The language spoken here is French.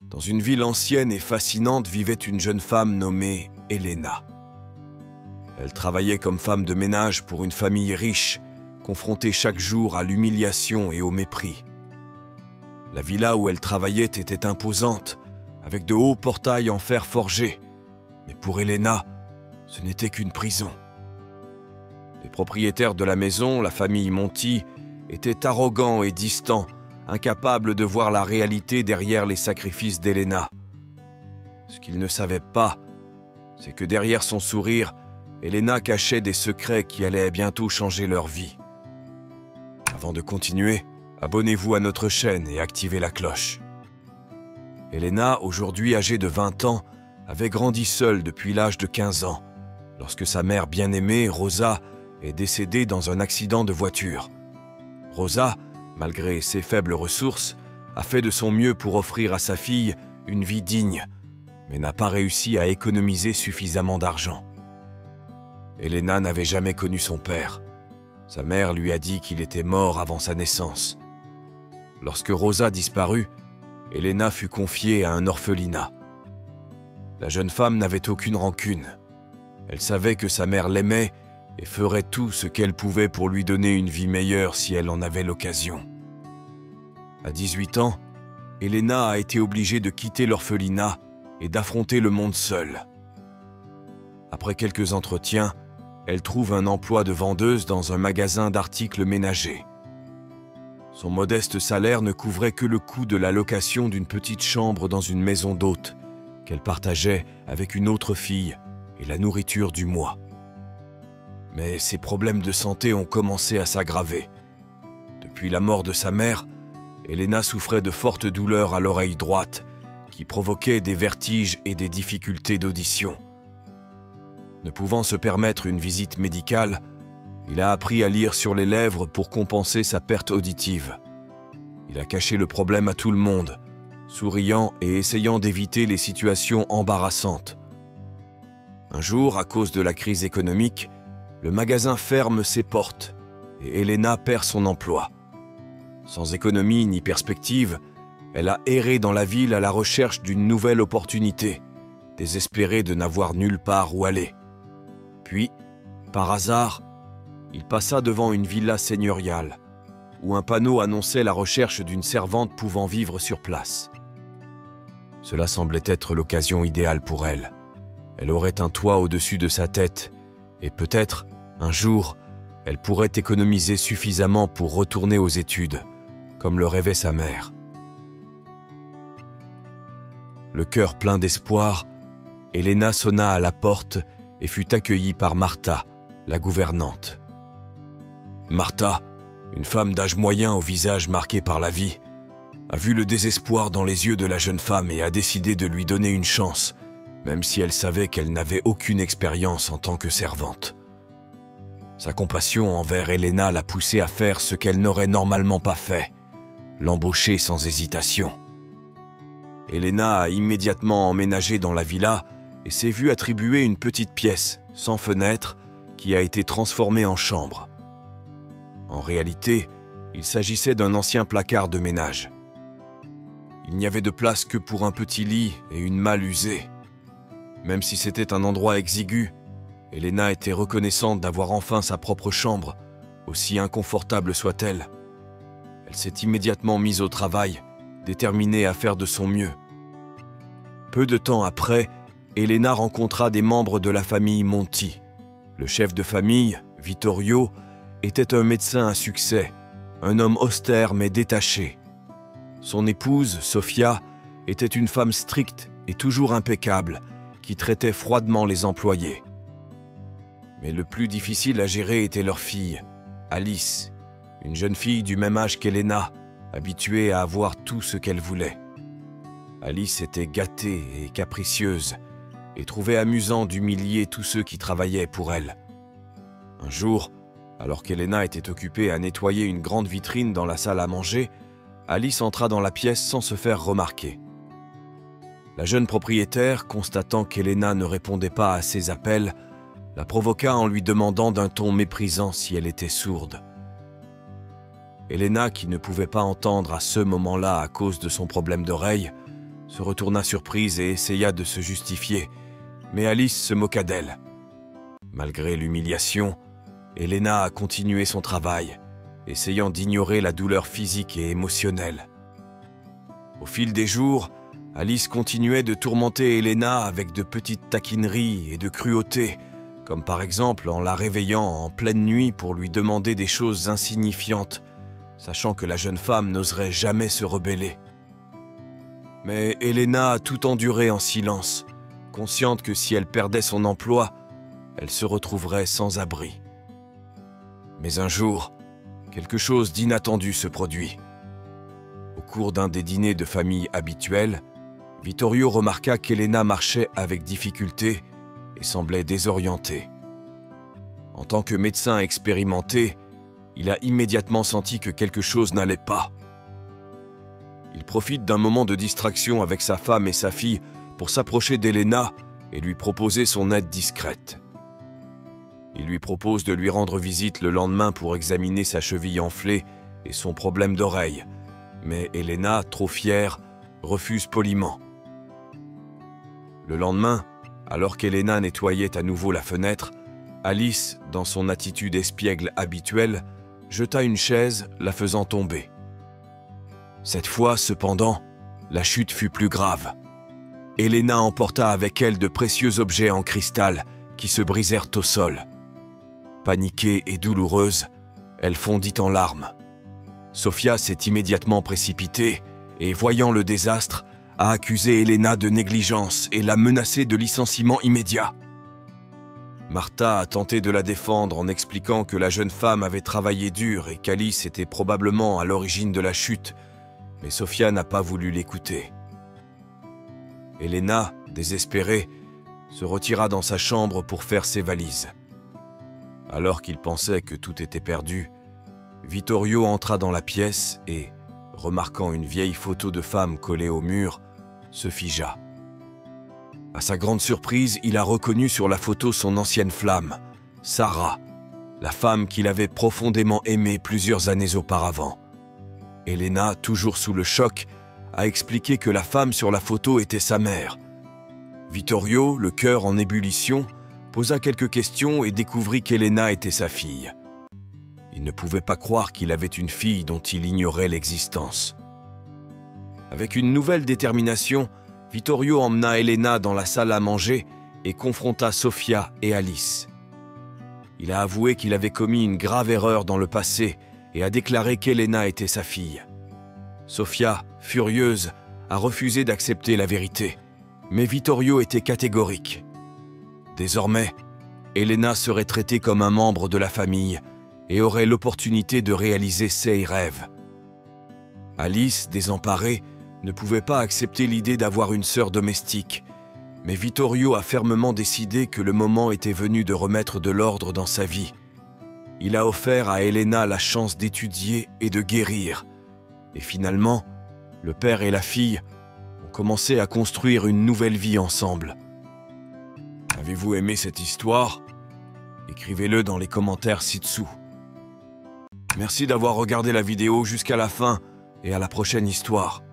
Dans une ville ancienne et fascinante vivait une jeune femme nommée Elena. Elle travaillait comme femme de ménage pour une famille riche, confrontée chaque jour à l'humiliation et au mépris. La villa où elle travaillait était imposante, avec de hauts portails en fer forgé. Mais pour Elena, ce n'était qu'une prison. Les propriétaires de la maison, la famille Monti, étaient arrogants et distants, incapables de voir la réalité derrière les sacrifices d'Elena. Ce qu'ils ne savaient pas, c'est que derrière son sourire, Elena cachait des secrets qui allaient bientôt changer leur vie. Avant de continuer, abonnez-vous à notre chaîne et activez la cloche. Elena, aujourd'hui âgée de 20 ans, avait grandi seule depuis l'âge de 15 ans, lorsque sa mère bien-aimée, Rosa, est décédée dans un accident de voiture. Rosa, malgré ses faibles ressources, a fait de son mieux pour offrir à sa fille une vie digne, mais n'a pas réussi à économiser suffisamment d'argent. Elena n'avait jamais connu son père. Sa mère lui a dit qu'il était mort avant sa naissance. Lorsque Rosa disparut, Elena fut confiée à un orphelinat. La jeune femme n'avait aucune rancune. Elle savait que sa mère l'aimait et ferait tout ce qu'elle pouvait pour lui donner une vie meilleure si elle en avait l'occasion. À 18 ans, Elena a été obligée de quitter l'orphelinat et d'affronter le monde seule. Après quelques entretiens, elle trouve un emploi de vendeuse dans un magasin d'articles ménagers. Son modeste salaire ne couvrait que le coût de la location d'une petite chambre dans une maison d'hôte qu'elle partageait avec une autre fille et la nourriture du mois. Mais ses problèmes de santé ont commencé à s'aggraver. Depuis la mort de sa mère, Elena souffrait de fortes douleurs à l'oreille droite qui provoquaient des vertiges et des difficultés d'audition. Ne pouvant se permettre une visite médicale, il a appris à lire sur les lèvres pour compenser sa perte auditive. Il a caché le problème à tout le monde, souriant et essayant d'éviter les situations embarrassantes. Un jour, à cause de la crise économique, le magasin ferme ses portes et Elena perd son emploi. Sans économie ni perspective, elle a erré dans la ville à la recherche d'une nouvelle opportunité, désespérée de n'avoir nulle part où aller. Puis, par hasard, il passa devant une villa seigneuriale, où un panneau annonçait la recherche d'une servante pouvant vivre sur place. Cela semblait être l'occasion idéale pour elle. Elle aurait un toit au-dessus de sa tête, et peut-être, un jour, elle pourrait économiser suffisamment pour retourner aux études, comme le rêvait sa mère. Le cœur plein d'espoir, Elena sonna à la porte et fut accueillie par Martha, la gouvernante. Martha, une femme d'âge moyen au visage marqué par la vie, a vu le désespoir dans les yeux de la jeune femme et a décidé de lui donner une chance, même si elle savait qu'elle n'avait aucune expérience en tant que servante. Sa compassion envers Elena l'a poussée à faire ce qu'elle n'aurait normalement pas fait, l'embaucher sans hésitation. Elena a immédiatement emménagé dans la villa et s'est vue attribuer une petite pièce, sans fenêtre, qui a été transformée en chambre. En réalité, il s'agissait d'un ancien placard de ménage. Il n'y avait de place que pour un petit lit et une malle usée. Même si c'était un endroit exigu, Elena était reconnaissante d'avoir enfin sa propre chambre, aussi inconfortable soit-elle. Elle s'est immédiatement mise au travail, déterminée à faire de son mieux. Peu de temps après, Elena rencontra des membres de la famille Monti. Le chef de famille, Vittorio, était un médecin à succès, un homme austère mais détaché. Son épouse, Sofia, était une femme stricte et toujours impeccable, qui traitait froidement les employés. Mais le plus difficile à gérer était leur fille, Alice, une jeune fille du même âge qu'Elena, habituée à avoir tout ce qu'elle voulait. Alice était gâtée et capricieuse et trouvait amusant d'humilier tous ceux qui travaillaient pour elle. Un jour, alors qu'Elena était occupée à nettoyer une grande vitrine dans la salle à manger, Alice entra dans la pièce sans se faire remarquer. La jeune propriétaire, constatant qu'Elena ne répondait pas à ses appels, la provoqua en lui demandant d'un ton méprisant si elle était sourde. Elena, qui ne pouvait pas entendre à ce moment-là à cause de son problème d'oreille, se retourna surprise et essaya de se justifier, mais Alice se moqua d'elle. Malgré l'humiliation, Elena a continué son travail, essayant d'ignorer la douleur physique et émotionnelle. Au fil des jours, Alice continuait de tourmenter Elena avec de petites taquineries et de cruautés, comme par exemple en la réveillant en pleine nuit pour lui demander des choses insignifiantes, sachant que la jeune femme n'oserait jamais se rebeller. Mais Elena a tout enduré en silence, consciente que si elle perdait son emploi, elle se retrouverait sans abri. Mais un jour, quelque chose d'inattendu se produit. Au cours d'un des dîners de famille habituels, Vittorio remarqua qu'Elena marchait avec difficulté et semblait désorientée. En tant que médecin expérimenté, il a immédiatement senti que quelque chose n'allait pas. Il profite d'un moment de distraction avec sa femme et sa fille pour s'approcher d'Elena et lui proposer son aide discrète. Il lui propose de lui rendre visite le lendemain pour examiner sa cheville enflée et son problème d'oreille, mais Elena, trop fière, refuse poliment. Le lendemain, alors qu'Elena nettoyait à nouveau la fenêtre, Alice, dans son attitude espiègle habituelle, jeta une chaise, la faisant tomber. Cette fois, cependant, la chute fut plus grave. Elena emporta avec elle de précieux objets en cristal qui se brisèrent au sol. Paniquée et douloureuse, elle fondit en larmes. Sofia s'est immédiatement précipitée et, voyant le désastre, a accusé Elena de négligence et l'a menacée de licenciement immédiat. Martha a tenté de la défendre en expliquant que la jeune femme avait travaillé dur et qu'Alice était probablement à l'origine de la chute, mais Sofia n'a pas voulu l'écouter. Elena, désespérée, se retira dans sa chambre pour faire ses valises. Alors qu'il pensait que tout était perdu, Vittorio entra dans la pièce et, remarquant une vieille photo de femme collée au mur, se figea. À sa grande surprise, il a reconnu sur la photo son ancienne flamme, Sarah, la femme qu'il avait profondément aimée plusieurs années auparavant. Elena, toujours sous le choc, a expliqué que la femme sur la photo était sa mère. Vittorio, le cœur en ébullition, posa quelques questions et découvrit qu'Elena était sa fille. Il ne pouvait pas croire qu'il avait une fille dont il ignorait l'existence. Avec une nouvelle détermination, Vittorio emmena Elena dans la salle à manger et confronta Sofia et Alice. Il a avoué qu'il avait commis une grave erreur dans le passé et a déclaré qu'Elena était sa fille. Sofia, furieuse, a refusé d'accepter la vérité, mais Vittorio était catégorique. Désormais, Elena serait traitée comme un membre de la famille et aurait l'opportunité de réaliser ses rêves. Alice, désemparée, ne pouvait pas accepter l'idée d'avoir une sœur domestique, mais Vittorio a fermement décidé que le moment était venu de remettre de l'ordre dans sa vie. Il a offert à Elena la chance d'étudier et de guérir. Et finalement, le père et la fille ont commencé à construire une nouvelle vie ensemble. Avez-vous aimé cette histoire? Écrivez-le dans les commentaires ci-dessous. Merci d'avoir regardé la vidéo jusqu'à la fin et à la prochaine histoire.